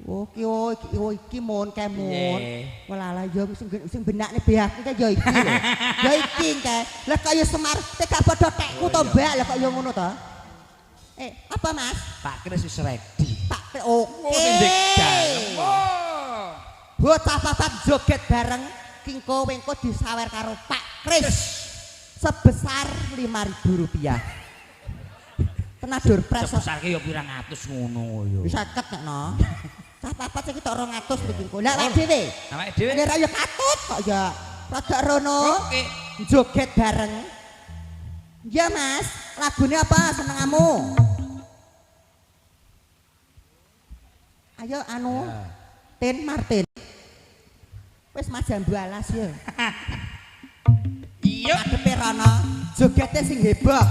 Iki mon kemon. Walah ya sing benakne beak iki ya iki lho. Ya iki kae. Lah kaya Semar gak padha tekku to, Mbak. Lah kok ya ngono to? Apa Mas? Pak Kris wis ready. Pak oke. Oh. Bocah papat joget bareng Kingko Wengko disawer karo Pak Kris sebesar Rp5.000. Tenan dur pres. Sebesar ki yo pirang atus ngono yo. Bisa ket no. Cah papat iki tok 200 Kingko. Lah awake dhewe. Awake dhewe. Nek ya katut kok ya. Rada rono. Oke. Joget bareng. Ya Mas, lagune apa senengamu? Ayo anu. Tin Martin. Wis Mas jambu alas ya. Iya. Adepe rono, jogete sing heboh.